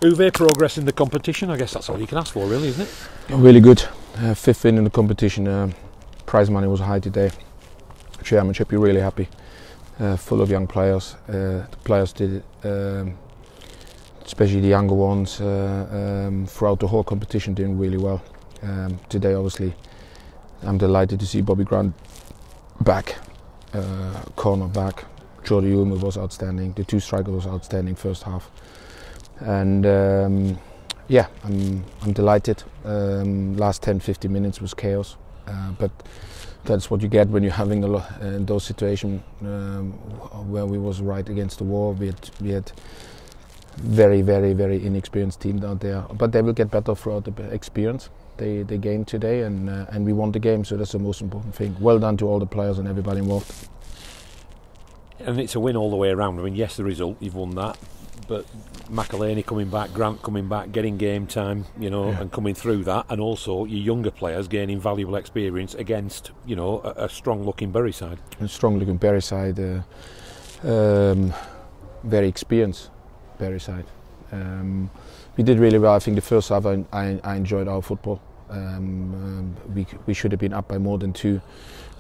Uwe, progress in the competition, I guess that's all you can ask for really, isn't it? Really good. Fifth in the competition. Prize money was high today. Chairmanship, you're really happy. Full of young players. The players did, especially the younger ones, throughout the whole competition doing really well. Today, obviously, I'm delighted to see Bobby Grant back, corner back. Jordi Ulmer was outstanding. The two strikers was outstanding first half, and yeah, I'm delighted. Last 10-15 minutes was chaos, but that's what you get when you're having in those situations where we was right against the wall. We had very inexperienced team out there, but they will get better throughout the experience they gained today, and we won the game, so that's the most important thing. Well done to all the players and everybody involved. And it's a win all the way around. I mean, yes, the result, you've won that, but McElhaney coming back, Grant coming back, getting game time, you know, and coming through that, and also your younger players gaining valuable experience against, you know, a strong-looking Bury side. A strong-looking Bury side, very experienced Bury side. We did really well. I think the first half I enjoyed our football. We should have been up by more than 2.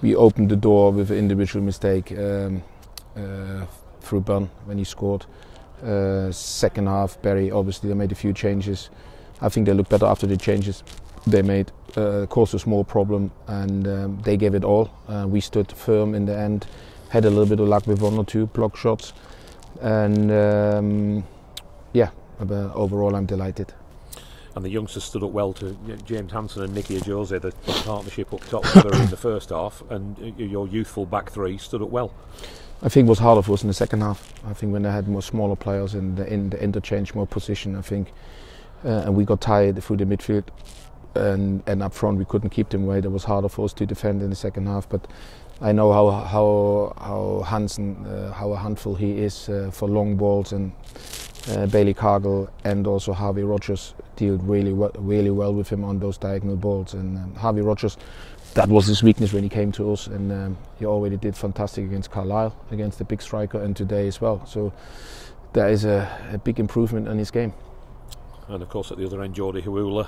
We opened the door with an individual mistake through Bunn when he scored. Second half, Bury, obviously they made a few changes. I think they looked better after the changes they made. Caused a small problem, and they gave it all. We stood firm in the end, had a little bit of luck with 1 or 2 block shots, and yeah, overall I'm delighted. And the youngsters stood up well to James Hansen and Nicky Ajose, the partnership up top together in the first half, and your youthful back 3 stood up well. I think it was harder for us in the second half. I think when they had more smaller players in the interchange, more position, I think, and we got tired through the midfield, and up front we couldn't keep them away. It was harder for us to defend in the second half. But I know how Hansen, how a handful he is for long balls, and Bailey Cargill and also Harvey Rogers deal really well with him on those diagonal balls. And Harvey Rogers, that was his weakness when he came to us, and he already did fantastic against Carlisle, against the big striker, and today as well. So there is a big improvement in his game. And of course at the other end, Jordi Hawula,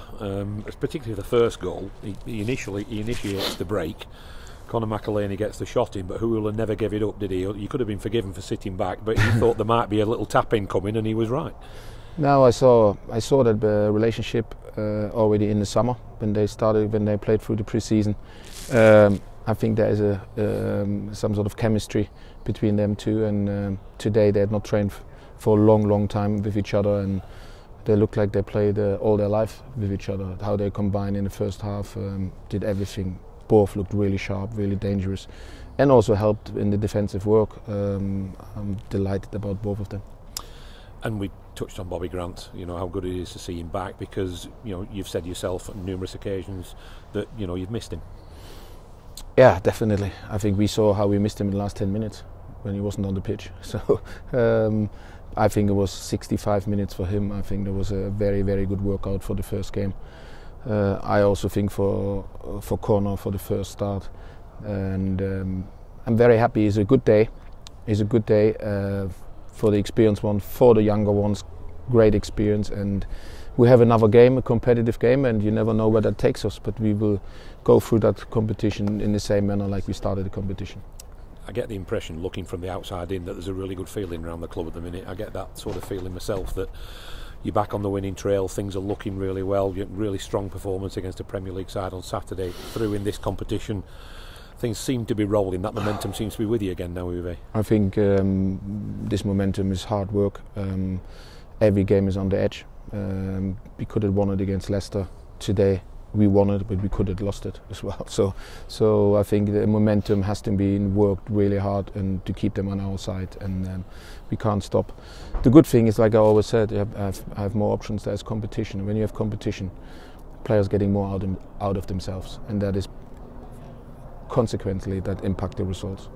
particularly the first goal, he initiates the break. Conor McElhaney gets the shot in, but Hawula never gave it up, did he? You could have been forgiven for sitting back, but he thought there might be a little tap-in coming, and he was right. No, I saw that relationship already in the summer when they played through the pre-season. I think there is some sort of chemistry between them two, and today they had not trained for a long time with each other, and they looked like they played all their life with each other. How they combined in the first half, did everything. Both looked really sharp, really dangerous, and also helped in the defensive work. I'm delighted about both of them. And we touched on Bobby Grant, you know, how good it is to see him back, because, you know, you've said yourself on numerous occasions that, you know, you've missed him. Yeah, definitely. I think we saw how we missed him in the last 10 minutes when he wasn't on the pitch. So I think it was 65 minutes for him. I think there was a very good workout for the first game. I also think for Conor for the first start, and I'm very happy. It's a good day. It's a good day for the experienced ones, for the younger ones. Great experience, and we have another game, a competitive game, and you never know where that takes us. But we will go through that competition in the same manner like we started the competition. I get the impression, looking from the outside in, that there's a really good feeling around the club at the minute. I get that sort of feeling myself, that you're back on the winning trail, things are looking really well. Really strong performance against a Premier League side on Saturday. Through in this competition, things seem to be rolling. That momentum seems to be with you again now, Uwe. I think this momentum is hard work. Every game is on the edge. We could have won it against Leicester today. We won it, but we could have lost it as well. So I think the momentum has to be worked really hard, and to keep them on our side, and we can't stop. The good thing is, like I always said, I have more options. There's competition. When you have competition, players getting more out of themselves, and that is consequently that impact the results.